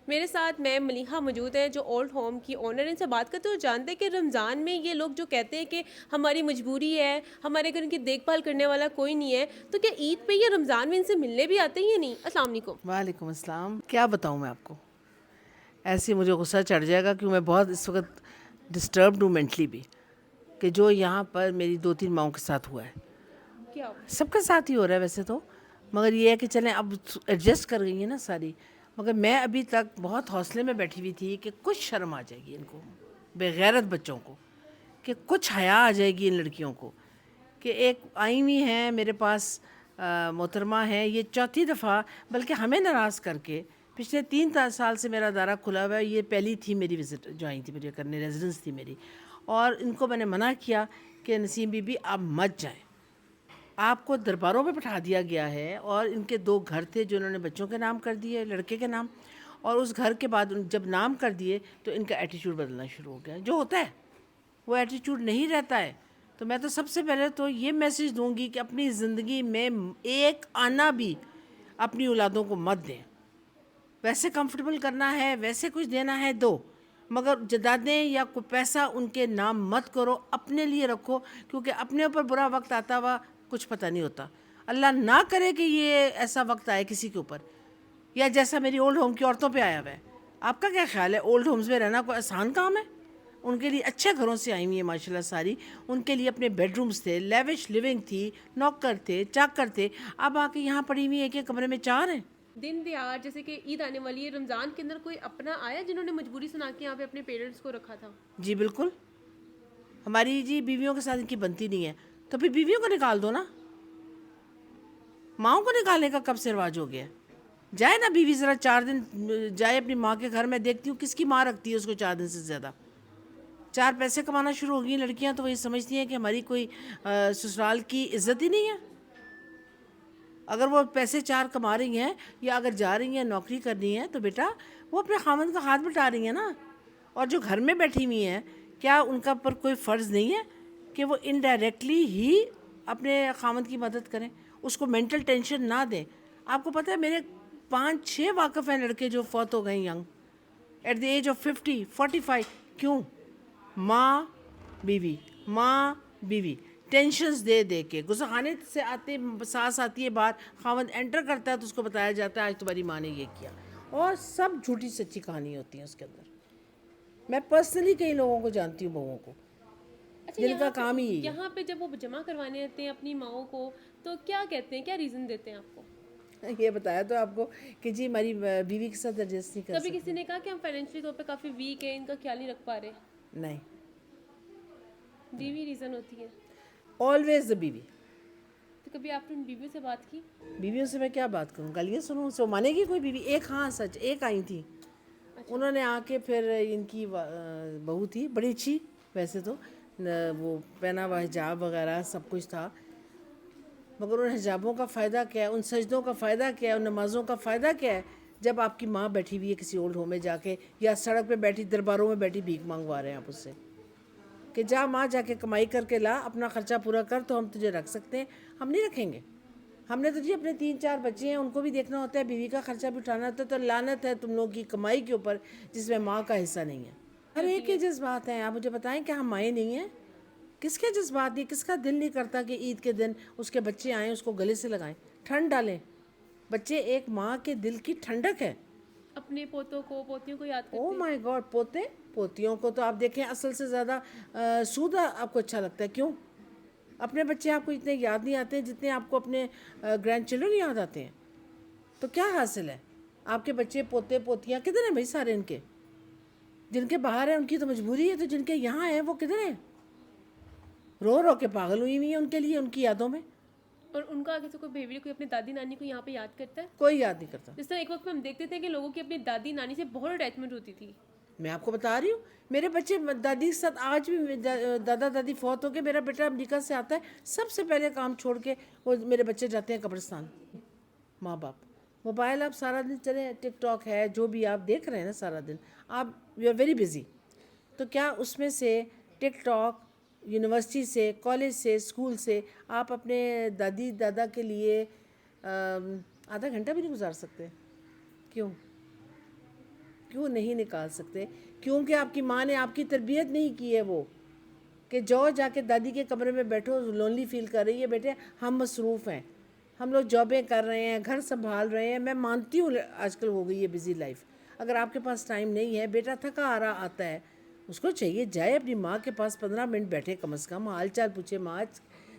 میرے ساتھ میم ملیحہ موجود ہیں جو اولڈ ہوم کی اونر. ان سے بات کرتے ہوئے جانتے ہیں کہ رمضان میں یہ لوگ جو کہتے ہیں کہ ہماری مجبوری ہے, ہمارے گھر ان کی دیکھ بھال کرنے والا کوئی نہیں ہے, تو کیا عید پہ یا رمضان میں ان سے ملنے بھی آتے ہیں یا نہیں؟ السلام علیکم. وعلیکم السلام. کیا بتاؤں میں آپ کو, ایسے مجھے غصہ چڑھ جائے گا کہ میں بہت اس وقت ڈسٹربڈ ہوں مینٹلی بھی, کہ جو یہاں پر میری 2-3 ماؤں کے ساتھ ہوا ہے. کیا سب کے ساتھ ہی ہو رہا ہے ویسے تو, مگر یہ ہے کہ چلیں اب ایڈجسٹ کر گئی ہیں نا ساری. مگر میں ابھی تک بہت حوصلے میں بیٹھی ہوئی تھی کہ کچھ شرم آ جائے گی ان کو, بے غیرت بچوں کو, کہ کچھ حیا آ جائے گی ان لڑکیوں کو, کہ ایک آئی ہوئی ہیں میرے پاس محترمہ ہیں, یہ 4تھی دفعہ بلکہ ہمیں ناراض کر کے. پچھلے 3 سال سے میرا ادارہ کھلا ہوا ہے, یہ پہلی تھی میری وزٹ جو آئی تھی مجھے کرنے, ریزیڈنس تھی میری. اور ان کو میں نے منع کیا کہ نسیم بی بی آپ مت جائیں, آپ کو درباروں پہ بٹھا دیا گیا ہے. اور ان کے 2 گھر تھے جو انہوں نے بچوں کے نام کر دیے, لڑکے کے نام, اور اس گھر کے بعد جب نام کر دیے تو ان کا ایٹیٹیوڈ بدلنا شروع ہو گیا. جو ہوتا ہے وہ ایٹیٹیوڈ نہیں رہتا ہے. تو میں تو سب سے پہلے تو یہ میسیج دوں گی کہ اپنی زندگی میں ایک آنا بھی اپنی اولادوں کو مت دیں. ویسے کمفرٹیبل کرنا ہے, ویسے کچھ دینا ہے دو, مگر جدادیں یا کوئی پیسہ ان کے نام مت کرو, اپنے لیے رکھو. کیونکہ اپنے اوپر برا وقت آتا ہوا کچھ پتہ نہیں ہوتا. اللہ نہ کرے کہ یہ ایسا وقت آئے کسی کے اوپر, یا جیسا میری اولڈ ہوم کی عورتوں پہ آیا ہوا ہے. آپ کا کیا خیال ہے, اولڈ ہومز میں رہنا کوئی آسان کام ہے؟ ان کے لیے اچھے گھروں سے آئی ہوئی ہیں ماشاء اللہ ساری. ان کے لیے اپنے بیڈ رومز تھے, لیوش لیونگ تھی, نوکر تھے, چاکر تھے. اب آ کے یہاں پڑی ہوئی ہے کہ کمرے میں 4 ہیں. دن دیار جیسے کہ عید آنے والی ہے, رمضان کے اندر کوئی اپنا آیا جنہوں نے مجبوری سنا کے یہاں پہ اپنے پیرنٹس کو رکھا تھا؟ جی بالکل. ہماری جی بیویوں کے ساتھ ان کی بنتی نہیں ہے, تو پھر بیویوں کو نکال دو نا. ماؤں کو نکالنے کا کب سے رواج ہو گیا؟ جائے نا بیوی ذرا 4 دن جائے اپنی ماں کے گھر. میں دیکھتی ہوں کس کی ماں رکھتی ہے اس کو 4 دن سے زیادہ. 4 پیسے کمانا شروع ہو گئی لڑکیاں تو وہی سمجھتی ہیں کہ ہماری کوئی سسرال کی عزت ہی نہیں ہے. اگر وہ پیسے 4 کما رہی ہیں یا اگر جا رہی ہیں نوکری کرنی ہے تو بیٹا وہ اپنے خامند کا ہاتھ بٹا رہی ہیں نا. اور جو گھر میں بیٹھی ہوئی ہیں, کیا ان کا پر کوئی فرض نہیں ہے کہ وہ انڈائریکٹلی ہی اپنے خامند کی مدد کریں, اس کو مینٹل ٹینشن نہ دیں؟ آپ کو پتہ ہے میرے 5-6 واقف ہیں لڑکے جو فوت ہو گئے young at the age of 50-45. کیوں؟ ماں بیوی, ماں بیوی, ٹینشنز دے دے کے. غسلخانے سے آتے ساس آتی ہے باہر, خاوند انٹر کرتا ہے تو اس کو بتایا جاتا ہے آج تمہاری ماں نے یہ کیا, اور سب جھوٹی سچی کہانی ہوتی ہیں اس کے اندر. میں پرسنلی کئی لوگوں کو جانتی ہوں, بہوؤں کو, اچھا, جن کا کام ہی یہی ہے. یہاں پہ جب وہ جمع کروانے آتے ہیں اپنی ماؤں کو تو کیا کہتے ہیں, کیا ریزن دیتے ہیں آپ کو؟ یہ بتایا تو آپ کو کہ جی ہماری بیوی کے ساتھ ایڈجسٹ نہیں کر کبھی سکتے. کسی نے کہا کہ ہم فائنینشلی طور پہ کافی ویک ہیں, ان کا خیال نہیں رکھ پا رہے؟ نہیں, بیوی ریزن ہوتی ہے. آلویز دا بیوی. تو کبھی آپ نے ان بیویوں سے بات کی؟ بیویوں سے میں کیا بات کروں, گالیاں سنوں؟ سو مانے گی کوئی بیوی؟ ایک, ہاں سچ, ایک آئی تھی, انہوں نے آ کے پھر ان کی بہو تھی بڑی اچھی ویسے تو, وہ پہنا ہوا حجاب وغیرہ سب کچھ تھا, مگر ان حجابوں کا فائدہ کیا ہے, ان سجدوں کا فائدہ کیا ہے, ان نمازوں کا فائدہ کیا ہے, جب آپ کی ماں بیٹھی ہوئی ہے کسی اولڈ ہوم میں جا کے, یا سڑک پہ بیٹھی درباروں میں بیٹھی بھیک منگوا رہے ہیں آپ اس سے کہ جا ماں جا کے کمائی کر کے لا, اپنا خرچہ پورا کر تو ہم تجھے رکھ سکتے ہیں. ہم نہیں رکھیں گے. ہم نے تو جی اپنے 3-4 بچے ہیں, ان کو بھی دیکھنا ہوتا ہے, بیوی کا خرچہ بھی اٹھانا ہوتا ہے. تو لعنت ہے تم لوگوں کی کمائی کے اوپر جس میں ماں کا حصہ نہیں ہے. ہر ایک کے جذبات ہیں. آپ مجھے بتائیں کہ ہم مائیں نہیں ہیں؟ کس کے جذبات نہیں, کس کا دل نہیں کرتا کہ عید کے دن اس کے بچے آئیں, اس کو گلے سے لگائیں, ٹھنڈ ڈالیں. بچے ایک ماں کے دل کی ٹھنڈک ہے. اپنے پوتوں کو پوتیوں کو یاد او کرتے ہیں. مائی گاڈ, پوتے پوتیوں کو تو آپ دیکھیں اصل سے زیادہ سودا آپ کو اچھا لگتا ہے. کیوں؟ اپنے بچے آپ کو اتنے یاد نہیں آتے جتنے آپ کو اپنے گرینڈ چلڈرن یاد آتے ہیں. تو کیا حاصل ہے؟ آپ کے بچے پوتے پوتیاں کدھر ہیں بھائی سارے؟ ان کے جن کے باہر ہیں ان کی تو مجبوری ہے, تو جن کے یہاں ہیں وہ کدھر ہیں؟ رو رو کے پاگل ہوئی ہوئی ہیں ان کے لیے, ان کی یادوں میں. اور ان کا آگے سے کوئی بیوی کوئی اپنی دادی نانی کو یہاں پہ یاد کرتا ہے؟ کوئی یاد نہیں کرتا. جس طرح ایک وقت میں ہم دیکھتے تھے کہ لوگوں کی اپنی دادی نانی سے بہت اٹیچمنٹ ہوتی تھی. میں آپ کو بتا رہی ہوں, میرے بچے دادی کے ساتھ آج بھی, دادا دادی فوت ہو کے میرا بیٹا امریکہ سے آتا ہے, سب سے پہلے کام چھوڑ کے وہ میرے بچے جاتے ہیں قبرستان. ماں باپ موبائل آپ سارا دن چلے, ٹک ٹاک ہے, جو بھی آپ دیکھ رہے ہیں نا سارا دن, آپ یو آر ویری بزی. تو کیا اس میں سے ٹک ٹاک, یونیورسٹی سے, کالج سے, اسکول سے آپ اپنے دادی دادا کے لیے آدھا گھنٹہ بھی نہیں گزار سکتے؟ کیوں؟ کیوں نہیں نکال سکتے؟ کیونکہ آپ کی ماں نے آپ کی تربیت نہیں کی ہے وہ کہ جاؤ جا کے دادی کے کمرے میں بیٹھو، لونلی فیل کر رہی ہے بیٹے، ہم مصروف ہیں، ہم لوگ جابیں کر رہے ہیں، گھر سنبھال رہے ہیں. میں مانتی ہوں آج کل ہو گئی ہے بزی لائف. اگر آپ کے پاس ٹائم نہیں ہے، بیٹا تھکا آ رہا آتا ہے، اس کو چاہیے جائے اپنی ماں کے پاس 15 منٹ بیٹھے، کم از کم حال چال پوچھے ماں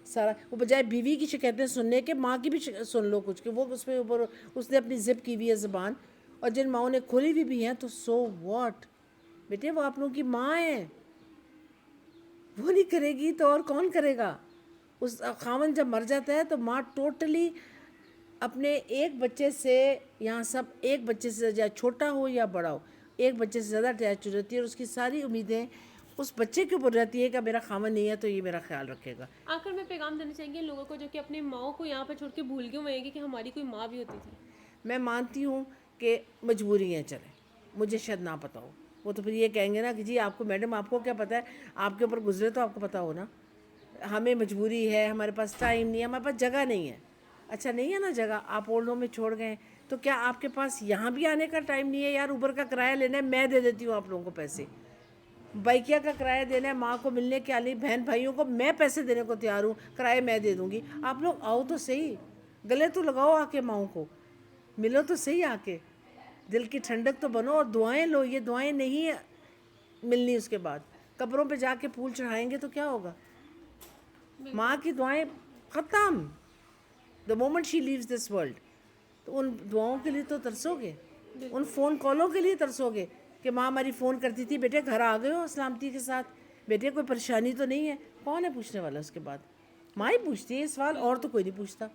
سارا، وہ بجائے بیوی کی شکایتیں سننے کے ماں کی بھی سن لو کچھ، کہ وہ اس پہ اوپر اس نے اپنی زپ کی ہوئی ہے زبان، اور جن ماؤں نے کھولی ہوئی بھی ہیں تو سو واٹ بیٹے، وہ آپ لوگوں کی ماں ہیں، وہ نہیں کرے گی تو اور کون کرے گا؟ اس خاوند جب مر جاتا ہے تو ماں ٹوٹلی اپنے ایک بچے سے، یہاں سب ایک بچے سے، چاہے چھوٹا ہو یا بڑا ہو، ایک بچے سے زیادہ اٹیچ ہو جاتی ہے، اور اس کی ساری امیدیں اس بچے کے اوپر رہتی ہے کہ میرا خاوند نہیں ہے تو یہ میرا خیال رکھے گا. آخر میں پیغام دینا چاہیں گے لوگوں کو جو کہ اپنے ماؤں کو یہاں پہ چھوڑ کے بھول کیوں گئے کہ ہماری کوئی ماں بھی ہوتی تھی؟ میں مانتی ہوں کہ مجبوری ہیں، چلیں مجھے شاید نہ پتہ ہو، وہ تو پھر یہ کہیں گے نا کہ جی آپ کو میڈم آپ کو کیا پتہ ہے، آپ کے اوپر گزرے تو آپ کو پتہ ہو نا. ہمیں مجبوری ہے، ہمارے پاس ٹائم نہیں ہے، ہمارے پاس جگہ نہیں ہے. اچھا نہیں ہے نا جگہ، آپ اولڈ ہوم میں چھوڑ گئے تو کیا آپ کے پاس یہاں بھی آنے کا ٹائم نہیں ہے؟ یار اوبر کا کرایہ لینا ہے، میں دے دیتی ہوں آپ لوگوں کو پیسے، بائکیا کا کرایہ دینا ہے، ماں کو ملنے کے لیے بہن بھائیوں کو میں پیسے دینے کو تیار ہوں، کرایہ میں دے دوں گی. آپ لوگ آؤ تو صحیح، گلے تو لگاؤ آ کے ماؤں کو، ملو تو صحیح آ کے، دل کی ٹھنڈک تو بنو اور دعائیں لو. یہ دعائیں نہیں ملنی اس کے بعد، قبروں پہ جا کے پھول چڑھائیں گے تو کیا ہوگا؟ ماں کی دعائیں ختم the moment she leaves this world. تو ان دعاؤں کے لیے تو ترسو گے، ان فون کالوں کے لیے ترسو گے کہ ماں ہماری فون کرتی تھی، بیٹے گھر آ گئے ہو سلامتی کے ساتھ، بیٹے کوئی پریشانی تو نہیں ہے. کون ہے پوچھنے والا اس کے بعد؟ ماں ہی پوچھتی ہے یہ سوال، اور تو کوئی نہیں پوچھتا.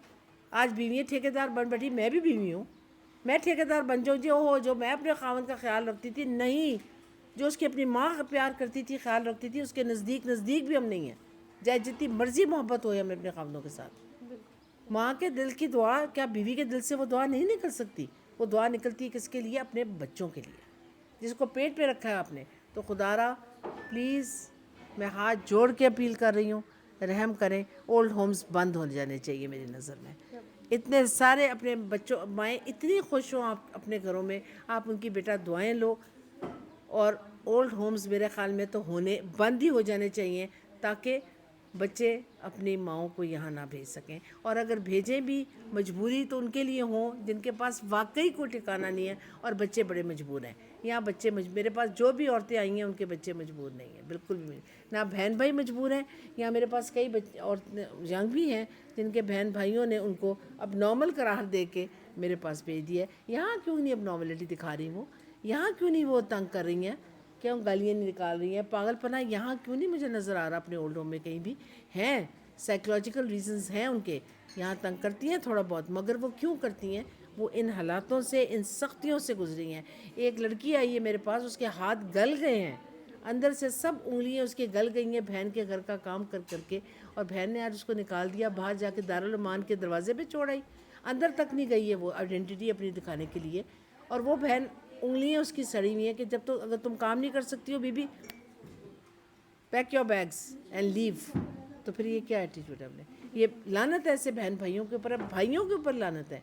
آج بیویاں ٹھیکیدار بن بیٹھی، میں بھی بیوی ہوں، میں ٹھیکیدار بن جاؤں جی ہو جو میں اپنے خاوند کا خیال رکھتی تھی؟ نہیں، جو اس کی اپنی ماں کا پیار کرتی تھی، خیال رکھتی تھی، اس کے نزدیک بھی ہم نہیں ہیں، چاہے جتنی مرضی محبت ہو ہمیں اپنے خاوندوں کے ساتھ. ماں کے دل کی دعا کیا بیوی کے دل سے وہ دعا نہیں نکل سکتی؟ وہ دعا نکلتی ہے کس کے لیے؟ اپنے بچوں کے لیے، جس کو پیٹ پہ رکھا ہے آپ نے. تو خدا را پلیز میں ہاتھ جوڑ کے اپیل کر رہی ہوں، رحم کریں، اولڈ ہومز بند ہو جانے چاہیے میری نظر میں. اتنے سارے اپنے بچوں، مائیں اتنی خوش ہوں آپ اپنے گھروں میں، آپ ان کی بیٹا دعائیں لو. اور اولڈ ہومز میرے خیال میں تو ہونے بند ہی ہو جانے چاہیے، تاکہ بچے اپنی ماؤں کو یہاں نہ بھیج سکیں. اور اگر بھیجیں بھی مجبوری تو ان کے لیے ہوں جن کے پاس واقعی کوئی ٹھکانہ نہیں ہے اور بچے بڑے مجبور ہیں. یہاں بچے میرے پاس جو بھی عورتیں آئی ہیں ان کے بچے مجبور نہیں ہیں، بالکل بھی نہ بہن بھائی مجبور ہیں. یہاں میرے پاس کئی عورتیں ینگ بھی ہیں جن کے بہن بھائیوں نے ان کو اب نارمل قرار دے کے میرے پاس بھیج دیا ہے. یہاں کیوں نہیں اب نارملٹی دکھا رہی وہ؟ یہاں کیوں نہیں وہ تنگ کر رہی ہیں؟ کیوں گالیاں نہیں نکال رہی ہیں؟ پاگل پنا یہاں کیوں نہیں مجھے نظر آ رہا اپنے اولڈ ہوم میں کہیں بھی؟ ہیں سائیکلوجیکل ریزنز ہیں ان کے، یہاں تنگ کرتی ہیں تھوڑا بہت، مگر وہ کیوں کرتی ہیں؟ وہ ان حالاتوں سے، ان سختیوں سے گزری ہیں. ایک لڑکی آئی ہے میرے پاس، اس کے ہاتھ گل گئے ہیں اندر سے، سب انگلیاں اس کے گل گئی ہیں بہن کے گھر کا کام کر کر کے، اور بہن نے آج اس کو نکال دیا باہر، جا کے دارالعمان کے دروازے پہ چھوڑ آئی. اندر تک نہیں گئی ہے وہ آئیڈینٹی اپنی دکھانے کے لیے. اور وہ بہن انگلیاں اس کی سڑی ہوئی ہیں کہ جب تو اگر تم کام نہیں کر سکتی ہو بی بی، pack your bags and leave. تو پھر یہ کیا ایٹیٹیوڈ ہے؟ ہم نے یہ لعنت ہے ایسے بہن بھائیوں کے اوپر، بھائیوں کے اوپر لعنت ہے.